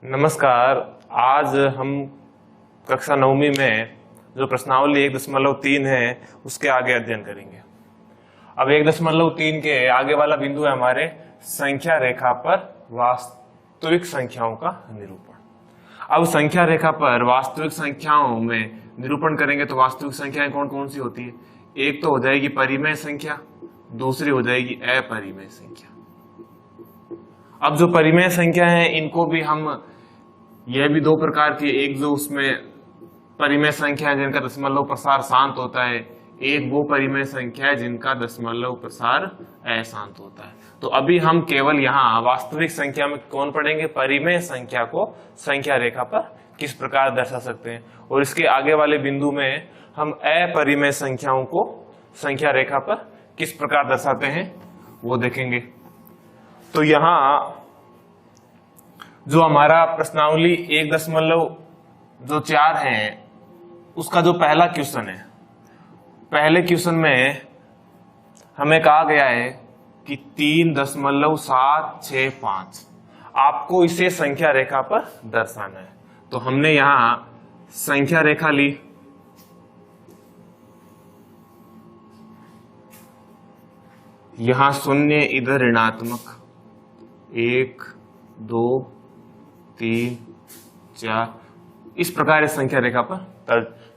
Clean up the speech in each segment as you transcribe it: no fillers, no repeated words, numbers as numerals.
नमस्कार। आज हम कक्षा 9वीं में जो प्रश्नावली 1.3 है उसके आगे अध्ययन करेंगे। अब 1.3 के आगे वाला बिंदु है हमारे संख्या रेखा पर वास्तविक संख्याओं का निरूपण। अब संख्या रेखा पर वास्तविक संख्याओं में निरूपण करेंगे तो वास्तविक संख्याएं कौन कौन सी होती है। एक तो हो जाएगी परिमेय संख्या, दूसरी हो जाएगी अपरिमेय संख्या। अब जो परिमेय संख्या है इनको भी हम यह भी दो प्रकार की, एक जो उसमें परिमेय संख्या है जिनका दशमलव प्रसार शांत होता है, एक वो परिमेय संख्या है जिनका दशमलव प्रसार अशांत होता है। तो अभी हम केवल यहाँ वास्तविक संख्या में कौन पढ़ेंगे, परिमेय संख्या को संख्या रेखा पर किस प्रकार दर्शा सकते हैं, और इसके आगे वाले बिंदु में हम अपरिमेय संख्याओं को संख्या रेखा पर किस प्रकार दर्शाते हैं वो देखेंगे। तो यहाँ जो हमारा प्रश्नावली 1.4 है उसका जो पहला क्वेश्चन है, पहले क्वेश्चन में हमें कहा गया है कि 3.765 आपको इसे संख्या रेखा पर दर्शाना है। तो हमने यहां संख्या रेखा ली, यहां शून्य इधर ऋणात्मक, 1 2 3 4 इस प्रकार इस संख्या रेखा पर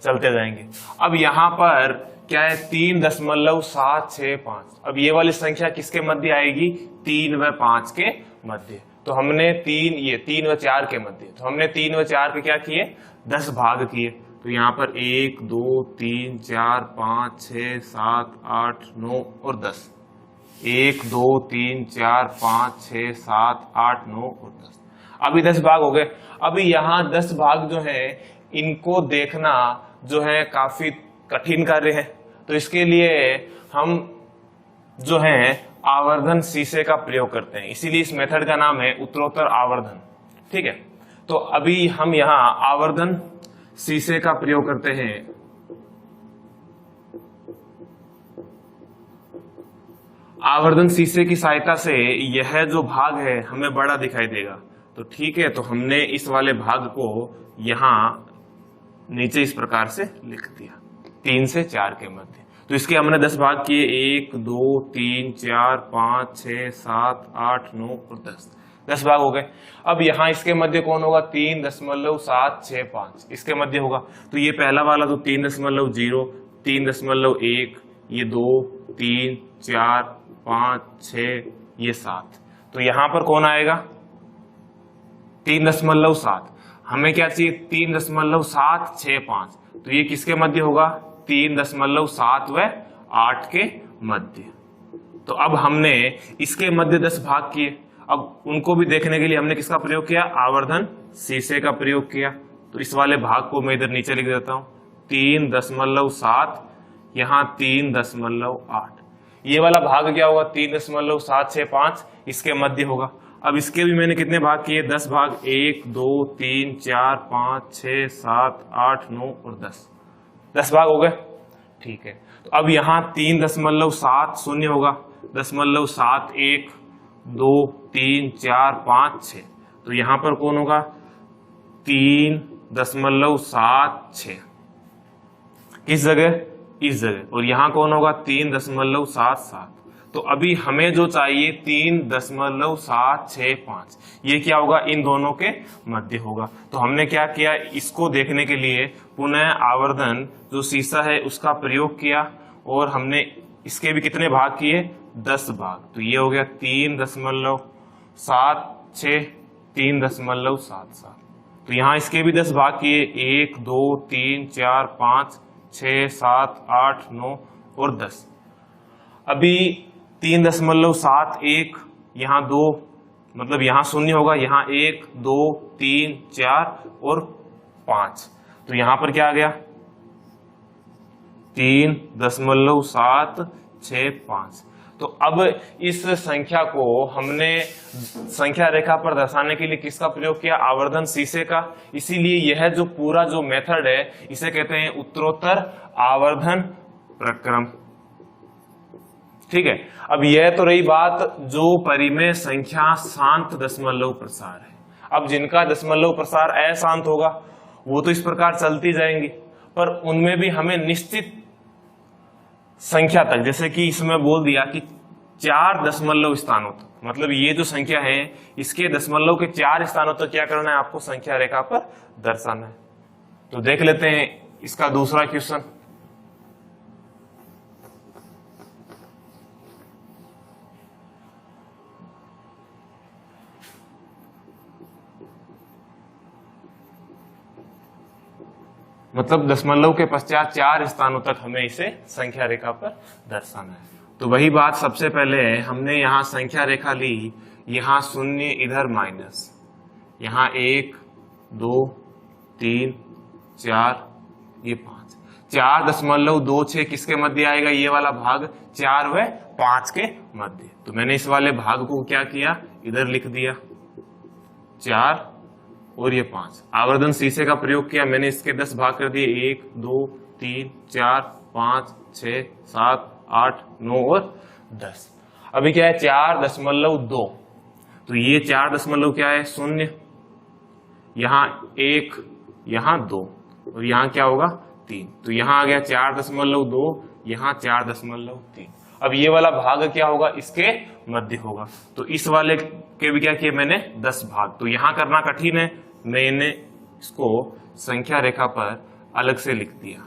चलते जाएंगे। अब यहां पर क्या है, 3.765। अब ये वाली संख्या किसके मध्य आएगी, 3 व 5 के मध्य। तो हमने 3 व 4 के मध्य, तो हमने 3 व 4 के क्या किए, 10 भाग किए। तो यहाँ पर 1 2 3 4 5 6 7 8 9 और 10, 1 2 3 4 5 6 7 8 9 और 10। अभी 10 भाग हो गए। अभी यहाँ 10 भाग जो है इनको देखना जो है काफी कठिन कार्य है। तो इसके लिए हम जो है आवर्धन शीशे का प्रयोग करते हैं, इसीलिए इस मेथड का नाम है उत्तरोत्तर आवर्धन। ठीक है, तो अभी हम यहाँ आवर्धन शीशे का प्रयोग करते हैं। आवर्धन शीशे की सहायता से यह जो भाग है हमें बड़ा दिखाई देगा। तो ठीक है, तो हमने इस वाले भाग को यहां नीचे इस प्रकार से लिख दिया, 3 से 4 के मध्य। तो इसके हमने 10 भाग किए, 1 2 3 4 5 6 7 8 9 और 10 भाग हो गए। अब यहाँ इसके मध्य कौन होगा, 3.765 इसके मध्य होगा। तो ये पहला वाला तो 3.0 3.1 ये 2 3 4 5 6 ये 7। तो यहां पर कौन आएगा, 3.7। हमें क्या चाहिए, 3.765। तो ये किसके मध्य होगा, 3.7 व 8 के मध्य। तो अब हमने इसके मध्य 10 भाग किए। अब उनको भी देखने के लिए हमने किसका प्रयोग किया, आवर्धन शीशे का प्रयोग किया। तो इस वाले भाग को मैं इधर नीचे लिख देता हूं, 3.7 यहां 3.8। ये वाला भाग क्या होगा, 3.765 इसके मध्य होगा। अब इसके भी मैंने कितने भाग किए, 10 भाग, 1 2 3 4 5 6 7 8 9 और 10 भाग हो गए। ठीक है, तो अब यहाँ 3.70 होगा, 0.71 2 3 4 5 6। तो यहाँ पर कौन होगा, 3.76 किस जगह, इस जगह। और यहाँ कौन होगा, 3.77। तो अभी हमें जो चाहिए 3.765, ये क्या होगा, इन दोनों के मध्य होगा। तो हमने क्या किया, इसको देखने के लिए पुनः आवर्धन जो शीशा है उसका प्रयोग किया, और हमने इसके भी कितने भाग किए, 10 भाग। तो ये हो गया 3.76 3.77। तो यहाँ इसके भी 10 भाग किए, 1 2 3 4 5 6 7 8 9 और 10। अभी 3.71 यहाँ 2, मतलब यहाँ 0 होगा, यहाँ 1 2 3 4 और 5। तो यहाँ पर क्या आ गया, 3.765। तो अब इस संख्या को हमने संख्या रेखा पर दर्शाने के लिए किसका प्रयोग किया, आवर्धन शीशे का। इसीलिए यह जो पूरा जो मेथड है इसे कहते हैं उत्तरोत्तर आवर्धन प्रक्रम। ठीक है, अब यह तो रही बात जो परिमेय संख्या शांत दशमलव प्रसार है। अब जिनका दशमलव प्रसार अशांत होगा वो तो इस प्रकार चलती जाएंगी, पर उनमें भी हमें निश्चित संख्या तक, जैसे कि इसमें बोल दिया कि 4 दशमलव स्थानों तक, मतलब ये जो संख्या है इसके दशमलव के 4 स्थानों तक क्या करना है, आपको संख्या रेखा पर दर्शाना है। तो देख लेते हैं इसका दूसरा क्वेश्चन। मतलब दशमलव के पश्चात 4 स्थानों तक हमें इसे संख्या रेखा पर दर्शाना है। तो वही बात, सबसे पहले हमने यहां संख्या रेखा ली, यहां 0 इधर माइनस, यहां 1 2 3 4 ये 5, 4.26 किसके मध्य आएगा, ये वाला भाग 4 व 5 के मध्य। तो मैंने इस वाले भाग को क्या किया, इधर लिख दिया 4 और ये 5। आवर्धन शीशे का प्रयोग किया, मैंने इसके 10 भाग कर दिए, 1 2 3 4 5 6 7 8 9 और 10। अभी क्या है 4.2, तो ये 4 दशमलव क्या है 0, यहां 1 यहां 2 और यहां क्या होगा 3, तो यहां आ गया 4.2, यहां 4.3। अब ये वाला भाग क्या होगा, इसके मध्य होगा। तो इस वाले के भी क्या किया मैंने 10 भाग, तो यहां करना कठिन है, मैंने इसको संख्या रेखा पर अलग से लिख दिया।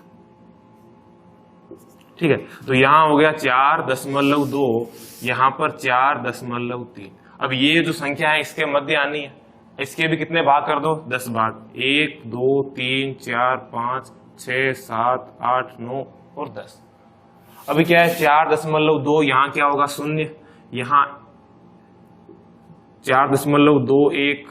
ठीक है, तो यहां हो गया 4.2, यहां पर 4.3। अब ये जो संख्या है इसके मध्य आनी है, इसके भी कितने भाग कर दो, 10 भाग, 1 2 3 4 5 6 7 8 9 और 10। अभी क्या है 4.2, यहां क्या होगा 0, यहां 4.2 1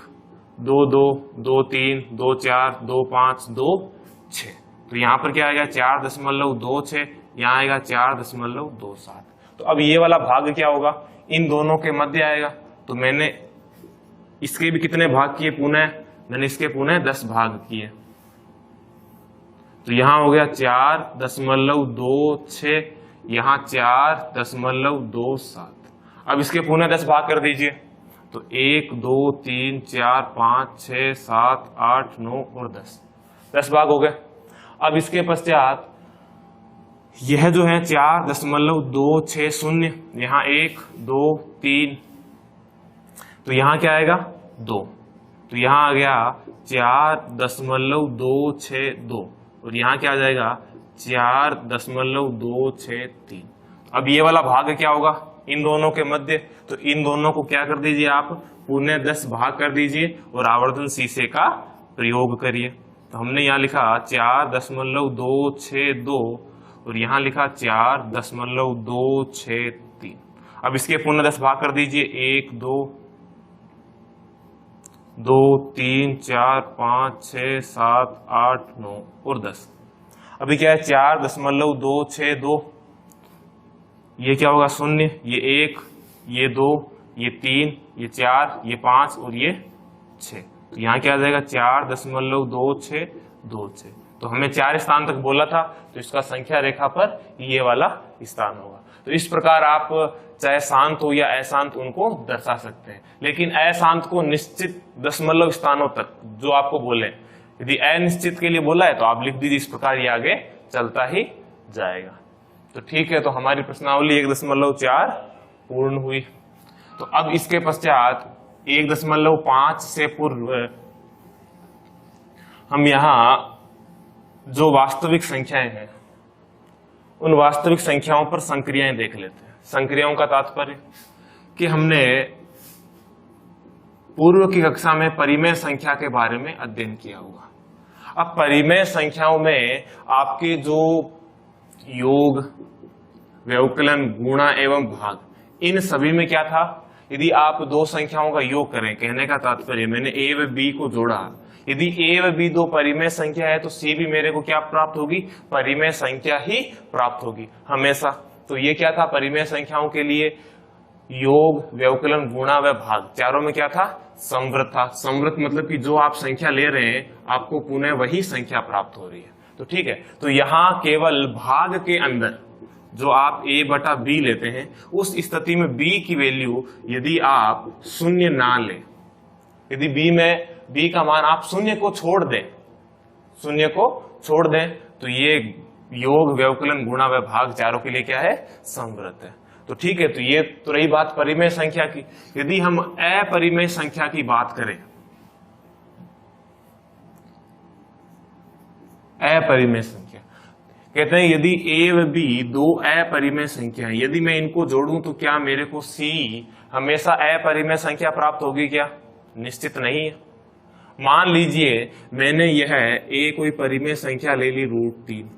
2 2 2 3 2 4 2 5 2 6, तो यहां पर क्या आएगा 4.26, यहां आएगा 4.27। तो अब ये वाला भाग क्या होगा, इन दोनों के मध्य आएगा। तो मैंने इसके भी कितने भाग किए पुनः, मैंने इसके पुनः 10 भाग किए, तो यहां हो गया 4.26, यहां 4.27। अब इसके पुनः 10 भाग कर दीजिए, तो 1 2 3 4 5 6 7 8 9 और 10 भाग हो गए। अब इसके पश्चात यह जो है 4.260, यहां 1 2 3, तो यहां क्या आएगा 2, तो यहां आ गया 4.262 और यहां क्या आ जाएगा 4.263। अब ये वाला भाग क्या होगा, इन दोनों के मध्य, तो इन दोनों को क्या कर दीजिए आप, पुनः 10 भाग कर दीजिए और आवर्धन शीशे का प्रयोग करिए। तो हमने यहाँ लिखा 4.262 और यहाँ लिखा 4.263। अब इसके पुनः 10 भाग कर दीजिए, 1 2 2 3 4 5 6 7 8 9 और 10। अभी क्या है 4.262, ये क्या होगा 0, ये 1, ये 2, ये 3, ये 4, ये 5 और ये 6, तो यहाँ क्या आ जाएगा 4.2626। तो हमें 4 स्थान तक बोला था, तो इसका संख्या रेखा पर ये वाला स्थान होगा। तो इस प्रकार आप चाहे शांत हो या अशांत उनको दर्शा सकते हैं, लेकिन अशांत को निश्चित दशमलव स्थानों तक जो आपको बोले, यदि अनिश्चित के लिए बोला है तो आप लिख दीजिए, इस प्रकार ये आगे चलता ही जाएगा। तो ठीक है, तो हमारी प्रश्नावली 1.4 पूर्ण हुई। तो अब इसके पश्चात 1.5 से पूर्व हम यहां जो वास्तविक संख्याएं हैं उन वास्तविक संख्याओं पर संक्रियाएं देख लेते हैं। संक्रियाओं का तात्पर्य कि हमने पूर्व की कक्षा में परिमेय संख्या के बारे में अध्ययन किया होगा। अब परिमेय संख्याओं में आपके जो योग, व्यवकलन, गुणा एवं भाग, इन सभी में क्या था, यदि आप दो संख्याओं का योग करें, कहने का तात्पर्य मैंने a व b को जोड़ा, यदि a व b दो परिमेय संख्या है तो c भी मेरे को क्या प्राप्त होगी, परिमेय संख्या ही प्राप्त होगी हमेशा। तो ये क्या था, परिमेय संख्याओं के लिए योग, व्यवकलन, गुणा व भाग चारों में क्या था, समवृत था। समवृत मतलब कि जो आप संख्या ले रहे हैं आपको पुनः वही संख्या प्राप्त हो रही है। तो ठीक है, तो यहां केवल भाग के अंदर जो आप a बटा b लेते हैं, उस स्थिति में b की वैल्यू यदि आप 0 ना लें यदि b का मान आप शून्य को छोड़ दें तो ये योग, व्यवकलन, गुणा व भाग चारों के लिए क्या है? समवृत्त है। तो ठीक है, तो ये तो रही बात परिमेय संख्या की। यदि हम अपरिमेय संख्या की बात करें, अपरिमेय संख्या कहते हैं यदि a व b दो अपरिमेय संख्या है, यदि मैं इनको जोड़ूं तो क्या मेरे को c हमेशा अपरिमेय संख्या प्राप्त होगी क्या? निश्चित नहीं है। मान लीजिए मैंने यह a कोई परिमेय संख्या ले ली √3,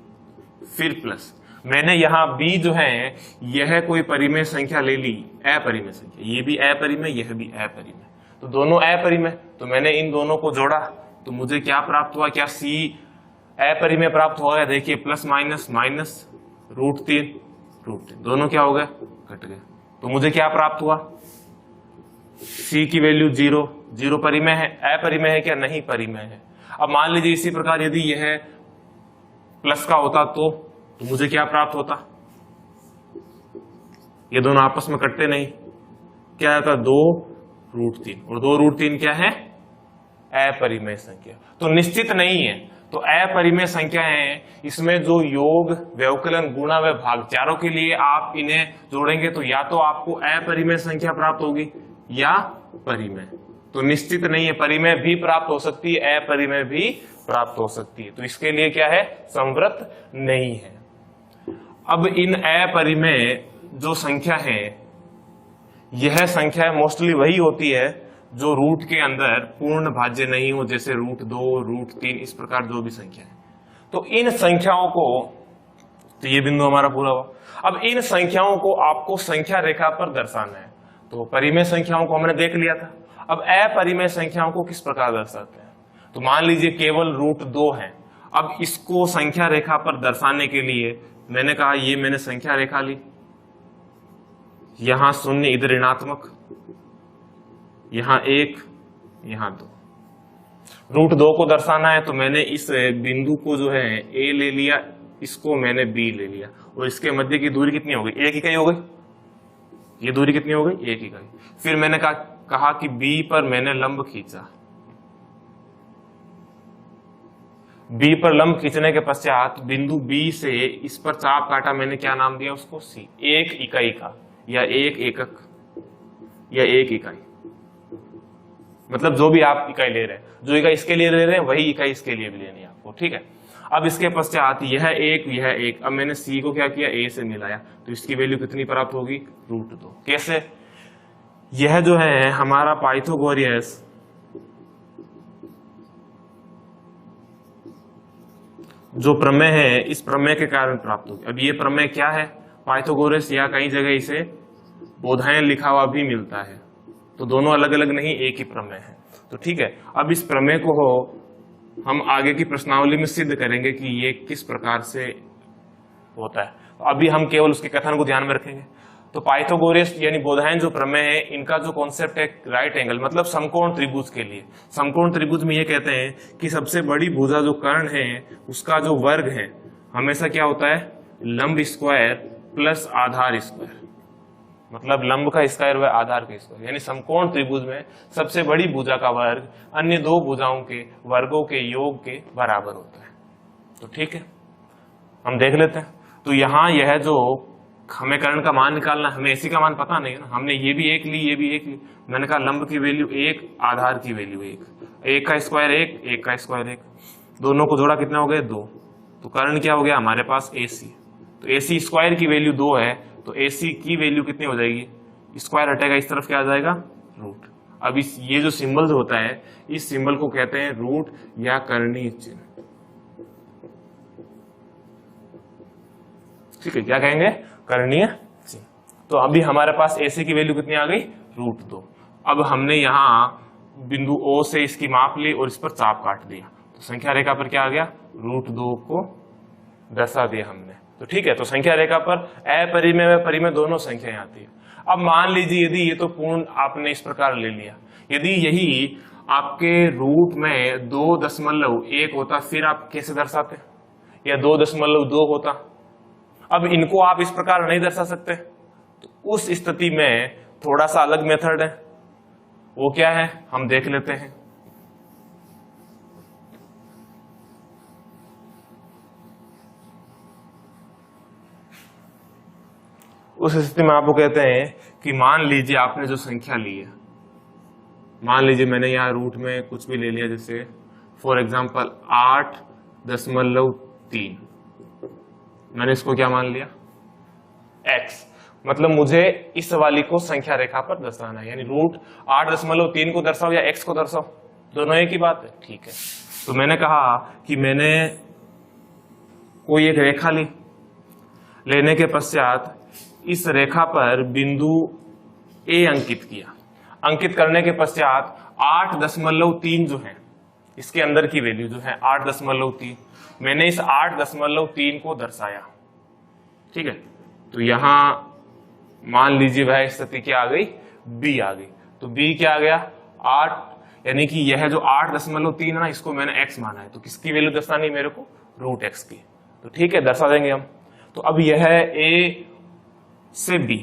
फिर प्लस मैंने यहाँ b जो है यह कोई परिमेय संख्या ले ली, अपरिमेय संख्या, ये भी अपरिमेय, यह भी अपरिमेय, तो दोनों अपरिमेय। तो मैंने इन दोनों को जोड़ा तो मुझे क्या प्राप्त हुआ? क्या c अपरिमेय प्राप्त हो गया? देखिए प्लस माइनस माइनस √3 दोनों क्या हो गए? कट गए। तो मुझे क्या प्राप्त हुआ? c की वैल्यू 0 परिमेय है, अपरिमेय है क्या? नहीं, परिमेय है। अब मान लीजिए इसी प्रकार यदि यह प्लस का होता तो मुझे क्या प्राप्त होता? ये दोनों आपस में कटते नहीं, क्या आता? 2√3, और 2√3 क्या है? अपरिमेय संख्या। तो निश्चित नहीं है। तो अपरिमेय संख्या है, इसमें जो योग, व्यवकलन, गुणा व भाग चारों के लिए आप इन्हें जोड़ेंगे तो या तो आपको अपरिमेय संख्या प्राप्त होगी या परिमेय। तो निश्चित नहीं है, परिमेय भी प्राप्त हो सकती है, अपरिमेय भी प्राप्त हो सकती है। तो इसके लिए क्या है? समवृत्त नहीं है। अब इन अपरिमेय जो संख्या है, यह संख्या मोस्टली वही होती है जो रूट के अंदर पूर्ण भाज्य नहीं हो, जैसे √2, √3, इस प्रकार जो भी संख्या है। तो इन संख्याओं को, तो ये बिंदु हमारा पूरा हुआ। अब इन संख्याओं को आपको संख्या रेखा पर दर्शाना है। तो परिमेय संख्याओं को हमने देख लिया था। अब अपरिमेय संख्याओं को किस प्रकार दर्शाते हैं? तो मान लीजिए केवल √2 है। अब इसको संख्या रेखा पर दर्शाने के लिए मैंने कहा ये मैंने संख्या रेखा ली, यहां 0 इधर ऋणात्मक, यहां 1, यहां 2। √2 को दर्शाना है तो मैंने इस बिंदु को जो है a ले लिया, इसको मैंने b ले लिया, और इसके मध्य की दूरी कितनी हो गई? 1 इकाई हो गई। ये दूरी कितनी हो गई? 1 इकाई। फिर मैंने कहा कि b पर मैंने लंब खींचा, b पर लंब खींचने के पश्चात बिंदु b से इस पर चाप काटा, मैंने क्या नाम दिया उसको? c। 1 इकाई का, या 1 एकक, या 1 इकाई, मतलब जो भी आप इकाई ले रहे हैं, जो इकाई इसके लिए ले रहे हैं वही इकाई इसके लिए भी लेनी है आपको, ठीक है। अब इसके पश्चात यह 1, यह 1, अब मैंने c को क्या किया? a से मिलाया, तो इसकी वैल्यू कितनी प्राप्त होगी? √2। कैसे? यह जो है हमारा पाइथागोरस जो प्रमेय है, इस प्रमेय के कारण प्राप्त होगी। अब ये प्रमेय क्या है? पाइथागोरस, या कई जगह इसे बोधायन लिखा हुआ भी मिलता है, तो दोनों अलग अलग नहीं, एक ही प्रमेय है। तो ठीक है, अब इस प्रमेय को हम आगे की प्रश्नावली में सिद्ध करेंगे कि ये किस प्रकार से होता है। अभी हम केवल उसके कथन को ध्यान में रखेंगे। तो पाइथागोरस यानी बोधायन जो प्रमेय है, इनका जो कॉन्सेप्ट है राइट एंगल, मतलब समकोण त्रिभुज के लिए। समकोण त्रिभुज में ये कहते हैं कि सबसे बड़ी भुजा जो कर्ण है उसका जो वर्ग है हमेशा क्या होता है? लंब स्क्वायर प्लस आधार स्क्वायर, मतलब लंब का स्क्वायर व आधार का स्क्वायर। यानी समकोण त्रिभुज में सबसे बड़ी भुजा का वर्ग अन्य दो भुजाओं के वर्गों के योग के बराबर होता है। तो ठीक है, हम देख लेते हैं। तो यहाँ यह जो हमें कर्ण का मान निकालना, हमें इसी का मान पता नहीं है ना, हमने ये भी 1 ली, ये भी 1 ली। मैंने कहा लंब की वैल्यू 1, आधार की वैल्यू 1, 1 का स्क्वायर 1, 1 का स्क्वायर 1, दोनों को जोड़ा कितना हो गया? 2। तो कर्ण क्या हो गया हमारे पास? AC। तो AC स्क्वायर की वैल्यू 2 है, तो AC की वैल्यू कितनी हो जाएगी? स्क्वायर हटेगा, इस तरफ क्या आ जाएगा? रूट। अब इस ये जो सिंबल होता है, इस सिंबल को कहते हैं रूट या कर्णीय चिन्ह। ठीक है, क्या कहेंगे? कर्णीय चिन्ह। तो अभी हमारे पास AC की वैल्यू कितनी आ गई? √2। अब हमने यहाँ बिंदु O से इसकी माप ली और इस पर चाप काट दिया, तो संख्या रेखा पर क्या आ गया? √2 को दर्शा दिया हमने। तो ठीक है, तो संख्या रेखा पर अपरिमेय व परिमेय दोनों संख्याएं आती है। अब मान लीजिए यदि ये तो पूर्ण आपने इस प्रकार ले लिया, यदि यही आपके रूट में 2.1 होता, फिर आप कैसे दर्शाते? या 2.2 होता। अब इनको आप इस प्रकार नहीं दर्शा सकते, तो उस स्थिति में थोड़ा सा अलग मेथड है। वो क्या है हम देख लेते हैं। उस स्थिति में आपको कहते हैं कि मान लीजिए आपने जो संख्या ली है, मान लीजिए मैंने यहाँ रूट में कुछ भी ले लिया, जैसे फॉर एग्जाम्पल 8.3, मैंने इसको क्या मान लिया x, मतलब मुझे इस वाली को संख्या रेखा पर दर्शाना है, यानी रूट 8.3 को दर्शाओ या x को दर्शाओ, दोनों एक ही बात है। ठीक है, तो मैंने कहा कि मैंने कोई एक रेखा ली, लेने के पश्चात इस रेखा पर बिंदु A अंकित किया, अंकित करने के पश्चात 8.3 जो है इसके अंदर की वैल्यू जो है 8.3, मैंने इस 8.3 को दर्शाया। ठीक है, तो यहां मान लीजिए वह स्थिति क्या आ गई, B आ गई। तो B क्या आ गया 8, यानी कि यह जो 8.3 है ना, इसको मैंने x माना है, तो किसकी वैल्यू दर्शानी मेरे को, रूट x की। तो ठीक है, दर्शा देंगे हम। तो अब यह A से B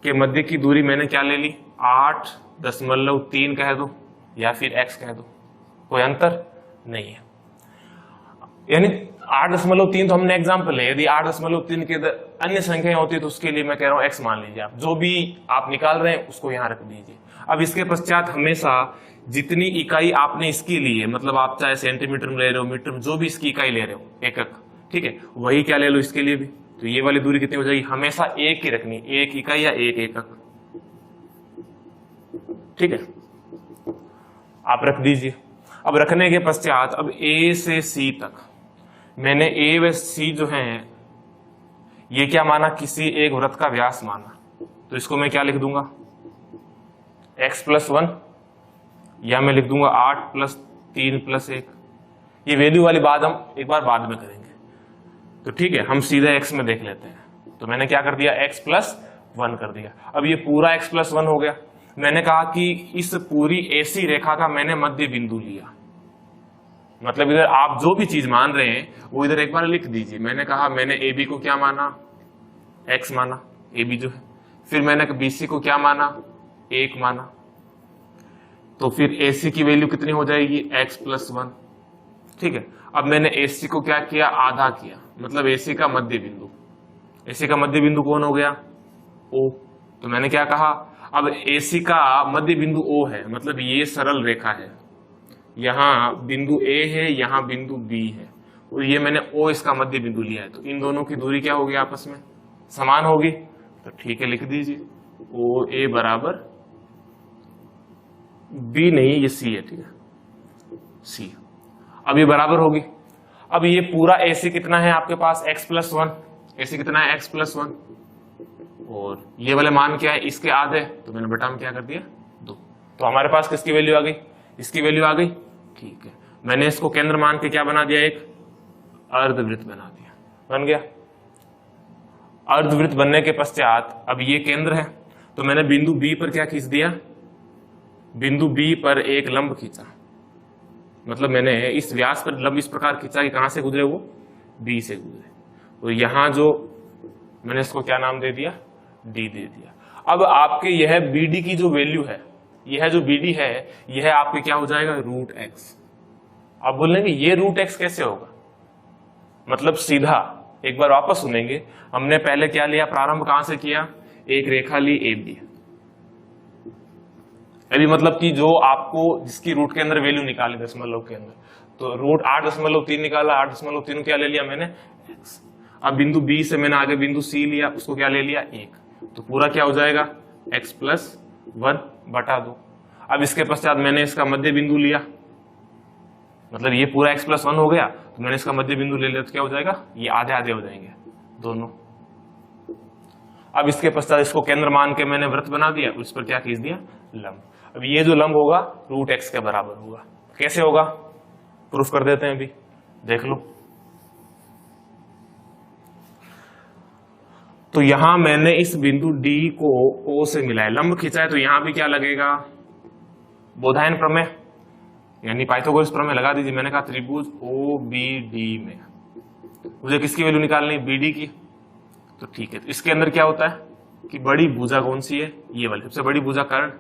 के मध्य की दूरी मैंने क्या ले ली, 8.3 कह दो या फिर x कह दो, कोई अंतर नहीं है। यानी 8.3 तो हमने एग्जाम्पल है, यदि 8.3 के अन्य संख्याएं होती है तो उसके लिए मैं कह रहा हूं x मान लीजिए, आप जो भी आप निकाल रहे हैं उसको यहां रख दीजिए। अब इसके पश्चात हमेशा जितनी इकाई आपने इसकी ली है, मतलब आप चाहे सेंटीमीटर में ले रहे हो, मीटर में, जो भी इसकी इकाई ले रहे हो, एकक, ठीक है, वही क्या ले लो इसके लिए भी। तो ये वाली दूरी कितनी हो जाएगी, हमेशा एक ही रखनी, एक इकाई या एक एकक। ठीक है, आप रख दीजिए। अब रखने के पश्चात अब A से C तक मैंने A व C जो है ये क्या माना, किसी एक वृत्त का व्यास माना। तो इसको मैं क्या लिख दूंगा, x+1, या मैं लिख दूंगा 8+3+1। ये वैल्यू वाली बात हम एक बार बाद में करेंगे। तो ठीक है, हम सीधे x में देख लेते हैं। तो मैंने क्या कर दिया, x+1 कर दिया। अब ये पूरा x+1 हो गया। मैंने कहा कि इस पूरी AC रेखा का मैंने मध्य बिंदु लिया, मतलब इधर आप जो भी चीज मान रहे हैं वो इधर एक बार लिख दीजिए। मैंने कहा मैंने AB को क्या माना, x माना, AB जो है। फिर मैंने BC को क्या माना, 1 माना। तो फिर AC की वैल्यू कितनी हो जाएगी, x+1। ठीक है, अब मैंने AC को क्या किया, आधा किया, मतलब AC का मध्य बिंदु। AC का मध्य बिंदु कौन हो गया, O। तो मैंने क्या कहा, अब AC का मध्य बिंदु O है, मतलब ये सरल रेखा है, यहाँ बिंदु A है, यहाँ बिंदु B है, और ये मैंने O इसका मध्य बिंदु लिया है। तो इन दोनों की दूरी क्या होगी, आपस में समान होगी। तो ठीक है, लिख दीजिए OA बराबर B, नहीं ये C है, ठीक है, C। अब ये बराबर होगी। अब ये पूरा AC कितना है आपके पास, x+1। AC कितना है, x+1, और ये वाले मान क्या है, इसके आधे, तो मैंने बटा में क्या कर दिया, 2। तो हमारे पास किसकी वैल्यू आ गई, इसकी वैल्यू आ गई। ठीक है, मैंने इसको केंद्र मान के क्या बना दिया, एक अर्धवृत्त बना दिया, बन गया। अर्धवृत्त बनने के पश्चात अब ये केंद्र है, तो मैंने बिंदु B पर क्या खींच दिया, बिंदु B पर एक लंब खींचा, मतलब मैंने इस व्यास पर लंब इस प्रकार खींचा कि कहां से गुजरे, वो B से गुजरे। तो यहां जो मैंने इसको क्या नाम दे दिया, D दे दिया। अब आपके यह BD की जो वैल्यू है, यह जो BD है, यह आपके क्या हो जाएगा, √x। आप बोलेंगे ये √x कैसे होगा, मतलब सीधा एक बार वापस सुनेंगे। हमने पहले क्या लिया, प्रारंभ कहां से किया, एक रेखा ली AB, अभी मतलब कि जो आपको जिसकी रूट के अंदर वैल्यू निकाली दशमलव के अंदर, तो √8.3 निकाला, 8.3 क्या ले लिया मैंने, x। अब बिंदु B से मैंने आगे बिंदु C लिया, उसको क्या ले लिया, 1। तो पूरा क्या हो जाएगा, x+1 बटा 2। अब इसके पश्चात मैंने इसका मध्य बिंदु लिया, मतलब ये पूरा x+1 हो गया, तो मैंने इसका मध्य बिंदु ले लिया, तो क्या हो जाएगा, ये आधे आधे हो जाएंगे दोनों। अब इसके पश्चात इसको केंद्र मान के मैंने वृत्त बना दिया, उस पर क्या खींच दिया, लंब। अब ये जो लंब होगा √x के बराबर होगा। कैसे होगा, प्रूफ कर देते हैं, अभी देख लो। तो यहां मैंने इस बिंदु D को O से मिलाया, लंब खींचा है, तो यहां भी क्या लगेगा, बोधायन प्रमेय यानी पाइथागोरस प्रमेय लगा दीजिए। मैंने कहा त्रिभुज OBD में मुझे किसकी वैल्यू निकालनी, BD की। तो ठीक है, तो इसके अंदर क्या होता है कि बड़ी भुजा कौन सी है, ये वाली सबसे बड़ी भुजा कर्ण,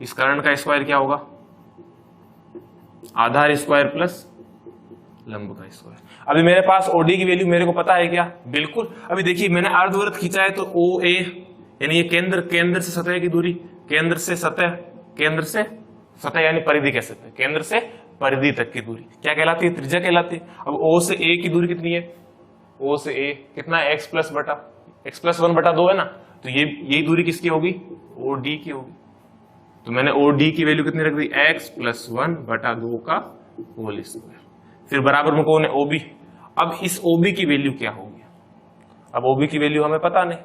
इस कर्ण का स्क्वायर क्या होगा, आधार स्क्वायर प्लस लंब का स्क्वायर। अभी मेरे पास ओडी की वैल्यू मेरे को पता है क्या, बिल्कुल। अभी देखिए मैंने अर्धवृत्त खींचा है तो ओ ए यानी ये केंद्र से सतह की दूरी, केंद्र से सतह यानी परिधि कह सकते हैं, केंद्र से परिधि तक की दूरी क्या कहलाती है, त्रिज्या कहलाती है। अब ओ से ए की दूरी कितनी है, ओ से ए कितना है, x प्लस 1/2 है ना, तो यही दूरी किसकी होगी, ओ डी की होगी। तो मैंने ओ डी की वैल्यू कितनी रख दी, x प्लस 1/2 का होल स्क्वायर। फिर बराबर में कौन है, ओबी। अब इस ओबी की वैल्यू क्या होगी, अब ओबी की वैल्यू हमें पता नहीं,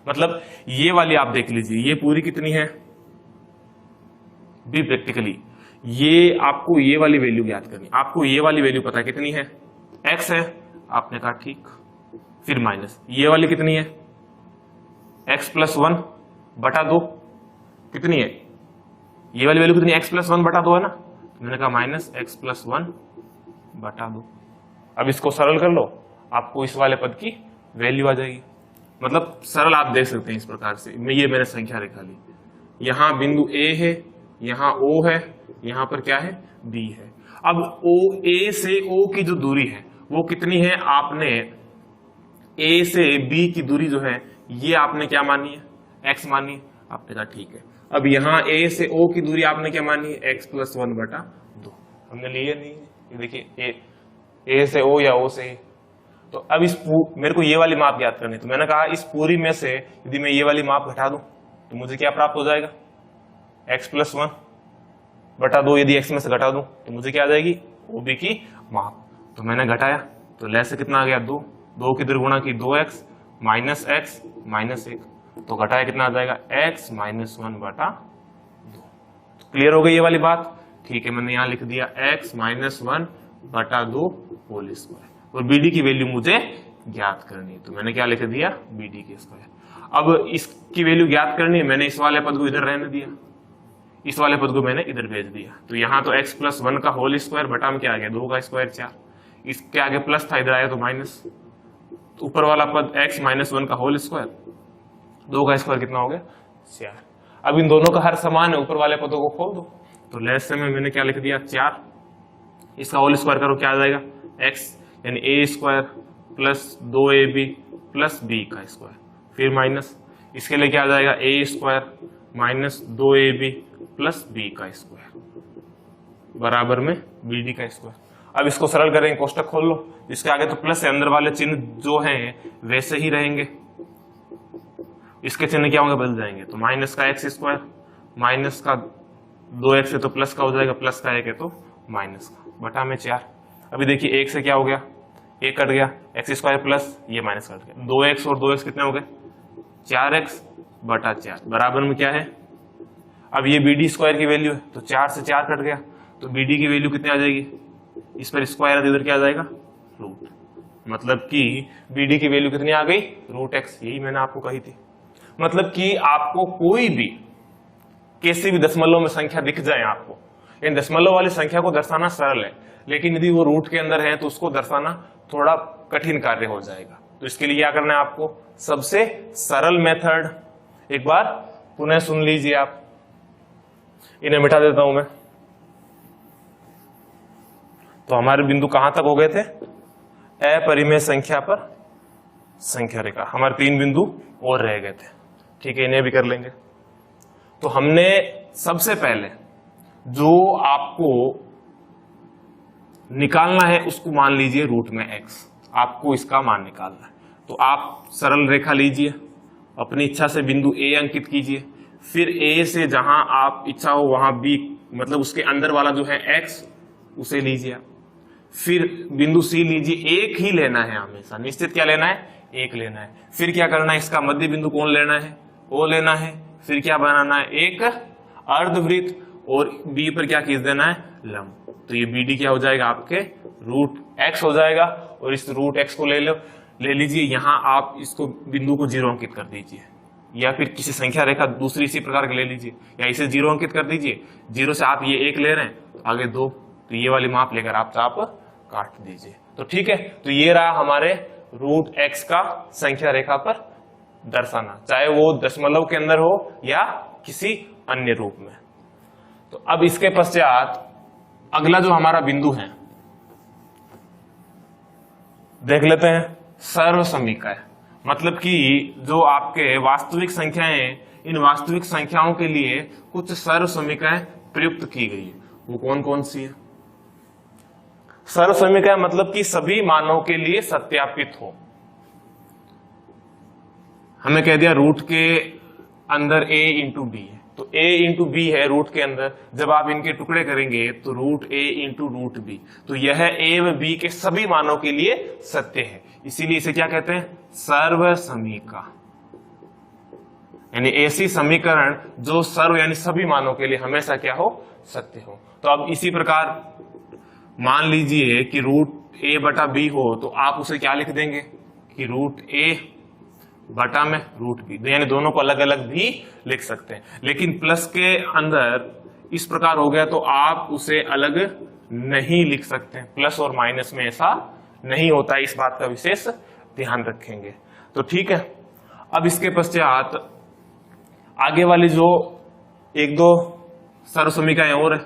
मतलब ये वाली आप देख लीजिए, ये पूरी कितनी है, बी प्रैक्टिकली ये आपको ये वाली वैल्यू याद करनी, आपको ये वाली वैल्यू पता है कितनी है, x है, आपने कहा ठीक। फिर माइनस ये वाली कितनी है, x प्लस 1/2 कितनी है, ये वाली वैल्यू कितनी है, x प्लस 1/2 है ना, मैंने कहा माइनस x प्लस 1/2। अब इसको सरल कर लो, आपको इस वाले पद की वैल्यू आ जाएगी। मतलब सरल आप देख सकते हैं इस प्रकार से, ये मैंने संख्या रेखा ली, यहां बिंदु A है, यहां O है, यहां पर क्या है, B है। अब O A से O की जो दूरी है वो कितनी है, आपने A से B की दूरी जो है ये आपने क्या मानी है, x मानी है, आपने कहा ठीक है। अब यहाँ A से O की दूरी आपने क्या मानी है, x प्लस 1/2 हमने लिए नहीं, ये देखिए A से O या O से A। तो अब मेरे को ये वाली माप याद करनी, तो मैंने कहा इस पूरी में से यदि मैं ये वाली माप घटा दूं तो मुझे क्या प्राप्त हो जाएगा, x प्लस 1/2 यदि x में से घटा दूं तो मुझे क्या आ जाएगी, OB की माप। तो मैंने घटाया तो ले से कितना आ गया, 2 की दुर्गुणा की 2x माइनस x माइनस 1, तो घटाया कितना आ जाएगा, x माइनस 1/2। क्लियर हो गई ये वाली बात, ठीक है। मैंने यहां लिख दिया x माइनस 1/2 होल स्क्वायर, और BD की वैल्यू मुझे ज्ञात करनी है, तो मैंने क्या लिख दिया, BD के स्क्वायर। अब इसकी वैल्यू ज्ञात करनी है, मैंने इस वाले पद को इधर रहने दिया, इस वाले पद को मैंने इधर भेज दिया, तो यहाँ तो x प्लस 1 का होल स्क्वायर बटा में क्या आ गया, 2 का स्क्वायर 4, इसके आगे प्लस था, इधर आया तो माइनस, तो ऊपर वाला पद x माइनस 1 का होल स्क्वायर, 2 का स्क्वायर कितना हो गया, 4। अब इन दोनों का हर समान है, ऊपर वाले पदों को खोल दो, तो लेस में मैंने क्या लिख दिया, 4, इसका होल स्क्वायर करो क्या आ जाएगा, x यानी a square plus 2ab plus b का स्क्वायर, फिर माइनस इसके लिए क्या आ जाएगा, a square minus 2ab plus b का स्क्वायर बराबर में bd का स्क्वायर। अब इसको सरल करेंगे, कोष्टक खोल लो, इसके आगे तो प्लस है, अंदर वाले चिन्ह जो हैं वैसे ही रहेंगे, इसके चिन्ह क्या होंगे, बदल जाएंगे, तो माइनस का x स्क्वायर माइनस का 2x है तो प्लस का हो जाएगा, प्लस का 1 है तो माइनस का, बटा में 4। अभी देखिए 1 से क्या हो गया, 1 कट गया, x स्क्वायर प्लस ये माइनस कट गया, 2x और 2x कितने हो गए, 4x बटा 4 बराबर में क्या है, अब ये BD स्क्वायर की वैल्यू है, तो 4 से 4 कट गया, तो BD की वैल्यू कितनी आ जाएगी, इस पर स्क्वायर है तो इधर क्या आ जाएगा, रूट, मतलब कि BD की वैल्यू कितनी आ गई, √x, यही मैंने आपको कही थी। मतलब कि आपको कोई भी किसी भी दशमलव में संख्या दिख जाए आपको, इन दशमलव वाली संख्या को दर्शाना सरल है, लेकिन यदि वो रूट के अंदर है तो उसको दर्शाना थोड़ा कठिन कार्य हो जाएगा। तो इसके लिए क्या करना है आपको, सबसे सरल मेथड एक बार पुनः सुन लीजिए आप, इन्हें मिटा देता हूं मैं। तो हमारे बिंदु कहां तक हो गए थे, अपरिमेय संख्या पर संख्या रेखा, हमारे 3 बिंदु और रह गए थे, ठीक है, इन्हें भी कर लेंगे। तो हमने सबसे पहले जो आपको निकालना है उसको मान लीजिए रूट में x, आपको इसका मान निकालना है, तो आप सरल रेखा लीजिए, अपनी इच्छा से बिंदु A अंकित कीजिए, फिर A से जहां आप इच्छा हो वहां B, मतलब उसके अंदर वाला जो है x उसे लीजिए, फिर बिंदु C लीजिए, एक ही लेना है हमेशा, निश्चित क्या लेना है, एक लेना है। फिर क्या करना है, इसका मध्य बिंदु कौन लेना है, O लेना है, फिर क्या बनाना है, एक अर्धवृत्त, और B पर क्या खींच देना है, लंब। तो ये BD क्या हो जाएगा, आपके √x हो जाएगा, और इस √x को ले लीजिए, यहां आप इसको बिंदु को 0 अंकित कर दीजिए, या फिर किसी संख्या रेखा दूसरी इसी प्रकार के ले लीजिए, या इसे 0 अंकित कर दीजिए, 0 से आप ये 1 ले रहे हैं तो आगे 2, तो ये वाली माप लेकर आप चाप काट दीजिए। तो ठीक है, तो ये रहा हमारे √x का संख्या रेखा पर दर्शाना, चाहे वो दशमलव के अंदर हो या किसी अन्य रूप में। तो अब इसके पश्चात अगला जो हमारा बिंदु है देख लेते हैं, सर्व समीकरण। मतलब कि जो आपके वास्तविक संख्याएं, इन वास्तविक संख्याओं के लिए कुछ सर्व समीकरण प्रयुक्त की गई है, वो कौन कौन सी है? सर्व समीकरण मतलब कि सभी मानों के लिए सत्यापित हो। हमें कह दिया रूट के अंदर a इंटू बी है, तो a इंटू बी है रूट के अंदर। जब आप इनके टुकड़े करेंगे तो root a into root B, तो यह a व b के सभी मानों के लिए सत्य है। इसीलिए इसे क्या कहते हैं? सर्व समीकरण। यानी ऐसी समीकरण जो सर्व यानी सभी मानों के लिए हमेशा क्या हो? सत्य हो। तो अब इसी प्रकार मान लीजिए कि रूट a बटा बी हो, तो आप उसे क्या लिख देंगे कि रूट a बटा में रूट बी, यानी दोनों को अलग अलग भी लिख सकते हैं। लेकिन प्लस के अंदर इस प्रकार हो गया तो आप उसे अलग नहीं लिख सकते हैं। प्लस और माइनस में ऐसा नहीं होता है, इस बात का विशेष ध्यान रखेंगे। तो ठीक है, अब इसके पश्चात आगे वाली जो एक दो सर्व समीकरण और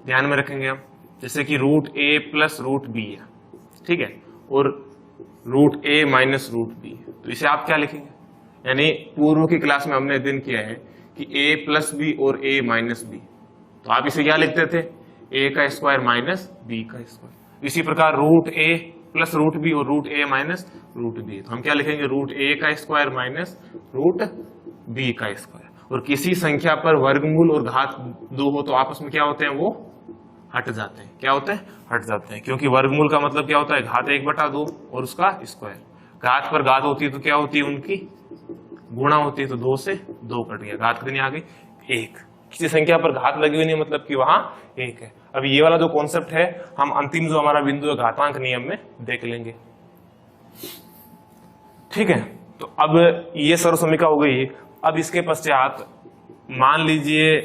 ध्यान में रखेंगे हम, जैसे कि root a plus root B है, ठीक है, और root a minus root B है। तो इसे आप क्या लिखेंगे? यानी पूर्व की क्लास में हमने अध्ययन किया है कि a प्लस बी और a माइनस बी, तो आप इसे क्या लिखते थे? a का स्क्वायर माइनस b का स्क्वायर। इसी प्रकार root a plus root B और root a minus root B, तो हम क्या लिखेंगे? रूट a का स्क्वायर माइनस रूट b का स्क्वायर। और किसी संख्या पर वर्गमूल और घात 2 हो तो आपस में क्या होते हैं? वो हट जाते हैं। क्या होते हैं? हट जाते हैं, क्योंकि वर्गमूल का मतलब क्या होता है? घात 1/2 और उसका स्क्वायर। घात पर घात होती है तो क्या होती है? उनकी गुणा होती है, तो 2 से 2 कट गया, घात कितनी आ गई? 1। किसी संख्या पर घात लगी हुई नहीं मतलब कि वहां 1 है। अब ये वाला जो कॉन्सेप्ट है हम अंतिम जो हमारा बिंदु है घातांक नियम में देख लेंगे, ठीक है। तो अब ये सर्व समीकरण हो गई। अब इसके पश्चात मान लीजिए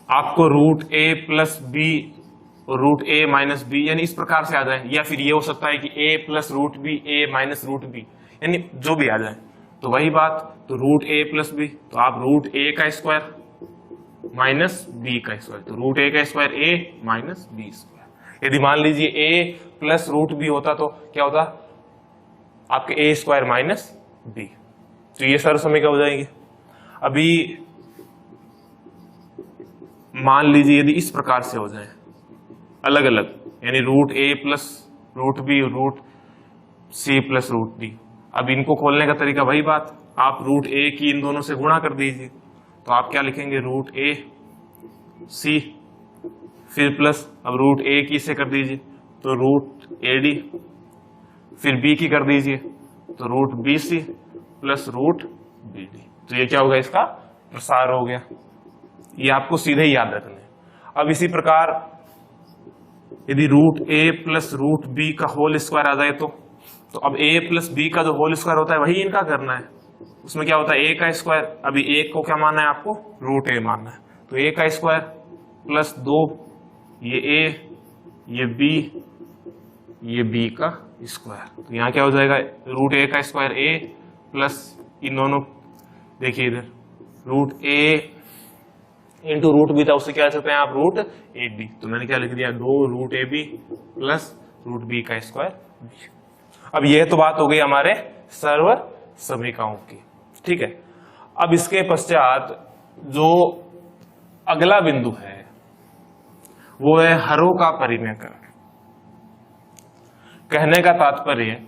आपको रूट a प्लस बी और रूट a माइनस बी यानी इस प्रकार से आ जाए, या फिर ये हो सकता है कि a plus root B a minus root B, यानी जो भी आ जाए। तो वही बात, तो रूट a प्लस बी, तो आप रूट a का स्क्वायर माइनस b का स्क्वायर, तो रूट a का square a minus b square. यदि मान लीजिए a प्लस रूट बी होता तो क्या होता? आपके a स्क्वायर माइनस b, तो ये सर्व समीकरण हो जाएंगे। अभी मान लीजिए यदि इस प्रकार से हो जाए अलग अलग, यानी root a plus root B root c plus root D. अब इनको खोलने का तरीका वही बात, आप रूट a की इन दोनों से गुणा कर दीजिए, तो आप क्या लिखेंगे? रूट a c, फिर प्लस अब रूट a की से कर दीजिए तो रूट a d, फिर b की कर दीजिए तो root B C plus root B D. तो ये क्या होगा? इसका प्रसार हो गया। ये आपको सीधे ही याद रखना है। अब इसी प्रकार यदि root a plus root B का होल स्क्वायर आ जाए तो अब a प्लस बी का जो होल स्क्वायर होता है वही इनका करना है। उसमें क्या होता है? a का स्क्वायर। अभी a को क्या मानना है आपको? रूट a मानना है, तो a का स्क्वायर प्लस 2, ये a, ये b, ये b का स्क्वायर। तो यहाँ क्या हो जाएगा? रूट a का स्क्वायर a प्लस इन दोनों, देखिए इधर root a into root B था, उससे क्या लिख सकते हैं आप? Root A B. तो मैंने क्या लिख दिया? 2 root A B plus root B का स्क्वायर बी। अब यह तो बात हो गई हमारे सर्व समीकरणों की, ठीक है। अब इसके पश्चात जो अगला बिंदु है वो है हरों का परिमेयकरण। कहने का तात्पर्य,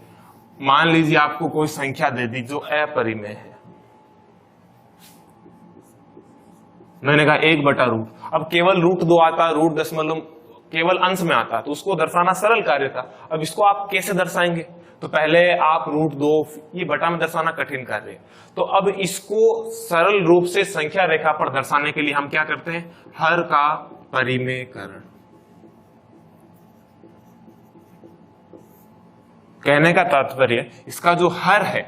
मान लीजिए आपको कोई संख्या दे दी जो अपरिमेय है, मैंने कहा 1/रूट। अब केवल रूट 2 आता, रूट दशमलव केवल अंश में आता, तो उसको दर्शाना सरल कार्य था। अब इसको आप कैसे दर्शाएंगे? तो पहले आप रूट 2 ये बटा में दर्शाना कठिन कार्य है, तो अब इसको सरल रूप से संख्या रेखा पर दर्शाने के लिए हम क्या करते हैं? हर का परिमेयकरण। कहने का तात्पर्य, इसका जो हर है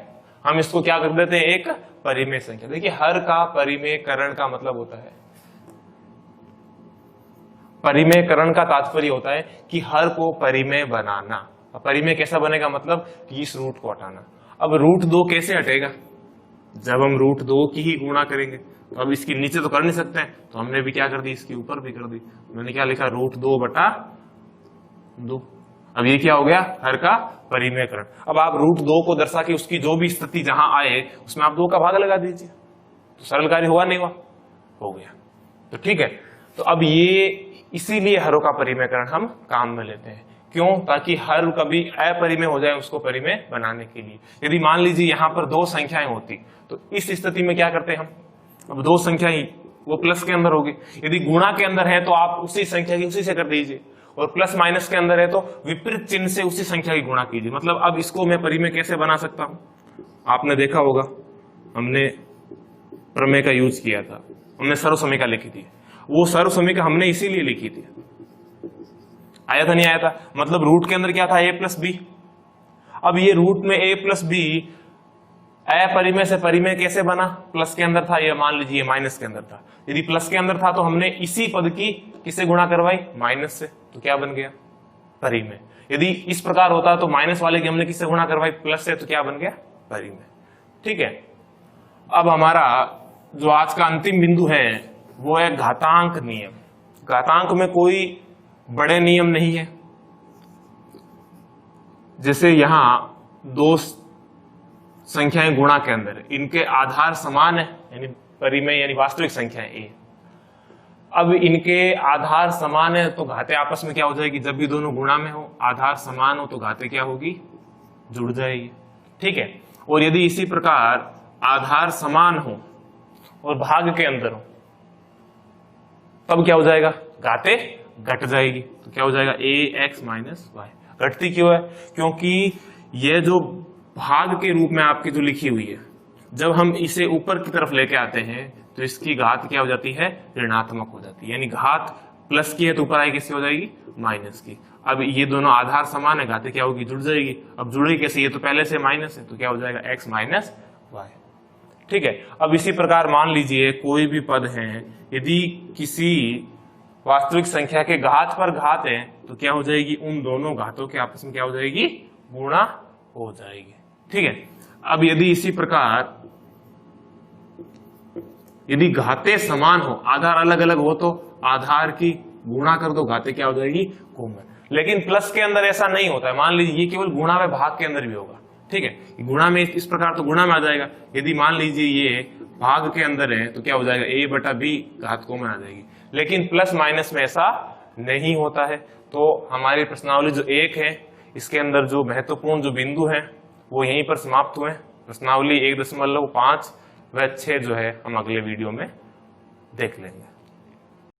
हम इसको क्या कर देते हैं? एक परिमेय संख्या। देखिए हर का परिमेयकरण का मतलब होता है, परिमेयकरण का तात्पर्य होता है कि हर को परिमेय बनाना। परिमेय कैसा बनेगा? मतलब कि इस रूट को हटाना। अब रूट 2 कैसे हटेगा? जब हम रूट 2 की ही गुणा करेंगे। तो अब इसके नीचे तो कर नहीं सकते हैं, तो हमने भी क्या कर दी, इसके ऊपर भी कर दी। मैंने क्या लिखा, √2/2। अब ये क्या हो गया, हर का परिमेयकरण। अब आप √2 को दर्शा के उसकी जो भी स्थिति जहां आए उसमें आप 2 का भाग लगा दीजिए, तो सरल कार्य हुआ नहीं हुआ, हो गया। तो ठीक है, तो अब ये इसीलिए हरों का परिमेयकरण हम काम में लेते हैं। क्यों, ताकि हर कभी अपरिमेय हो जाए उसको परिमेय बनाने के लिए। यदि मान लीजिए यहां पर 2 संख्याएं होती, तो इस स्थिति में क्या करते हम, अब 2 संख्या ही वो प्लस के अंदर होगी। यदि गुणा के अंदर है तो आप उसी संख्या की उसी से कर दीजिए, और प्लस माइनस के अंदर है तो विपरीत चिन्ह से उसी संख्या की गुणा कीजिए। मतलब अब इसको मैं परिमेय कैसे बना सकता हूं, आपने देखा होगा हमने प्रमेय का यूज किया था, हमने सर्वसमीका लिखी थी। वो सर्वसमीका हमने इसीलिए लिखी थी, आया था नहीं आया था, मतलब रूट के अंदर क्या था, a+b। अब ये रूट में a+b अपरिमेय से परिमेय कैसे बना, प्लस के अंदर था, ये मान लीजिए माइनस के अंदर था। यदि प्लस के अंदर था तो हमने इसी पद की किससे गुणा करवाई, माइनस से, तो क्या बन गया, परिमेय। यदि इस प्रकार होता तो माइनस वाले की हमने किससे गुणा करवाई, प्लस से, तो क्या बन गया, परिमेय। ठीक है, अब हमारा जो आज का अंतिम बिंदु है वो है घातांक नियम। घातांक में कोई बड़े नियम नहीं है। जैसे यहां 2 संख्याएं गुणा के अंदर, इनके आधार समान है, यानी परिमेय यानी वास्तविक संख्याएं a। अब इनके आधार समान है तो घाते आपस में क्या हो जाएगी, जब भी दोनों गुणा में हो, आधार समान हो तो घाते क्या होगी, जुड़ जाएगी। ठीक है, और यदि इसी प्रकार आधार समान हो और भाग के अंदर हो तब क्या हो जाएगा, घाते घट जाएगी। तो क्या हो जाएगा, ax - y। घटती क्यों है, क्योंकि ये जो भाग के रूप में आपकी जो लिखी हुई है, जब हम इसे ऊपर की तरफ लेके आते हैं तो इसकी घात क्या हो जाती है, ऋणात्मक हो जाती है। यानी घात प्लस की है तो ऊपर आई किसकी हो जाएगी, माइनस की। अब ये दोनों आधार समान है, घाते क्या होगी, जुड़ जाएगी। अब जुड़ेगी कैसे, ये तो पहले से माइनस है, तो क्या हो जाएगा, x - y। ठीक है, अब इसी प्रकार मान लीजिए कोई भी पद है, यदि किसी वास्तविक संख्या के घात पर घात है तो क्या हो जाएगी, उन दोनों घातों के आपस में क्या हो जाएगी, गुणा हो जाएगी। ठीक है, अब यदि इसी प्रकार यदि घाते समान हो, आधार अलग अलग हो, तो आधार की गुणा कर दो, घाते क्या हो जाएगी, कोमल। लेकिन प्लस के अंदर ऐसा नहीं होता है। मान लीजिए ये केवल गुणा में भाग के अंदर भी होगा। ठीक है, गुणा में इस प्रकार तो गुणा में आ जाएगा। यदि मान लीजिए ये भाग के अंदर है तो क्या हो जाएगा, a/b घात कोमल आ जाएगी। लेकिन प्लस माइनस में ऐसा नहीं होता है। तो हमारी प्रश्नावली जो 1 है, इसके अंदर जो महत्वपूर्ण जो बिंदु है वो यहीं पर समाप्त हुए। प्रश्नावली 1.5 व 6 जो है हम अगले वीडियो में देख लेंगे।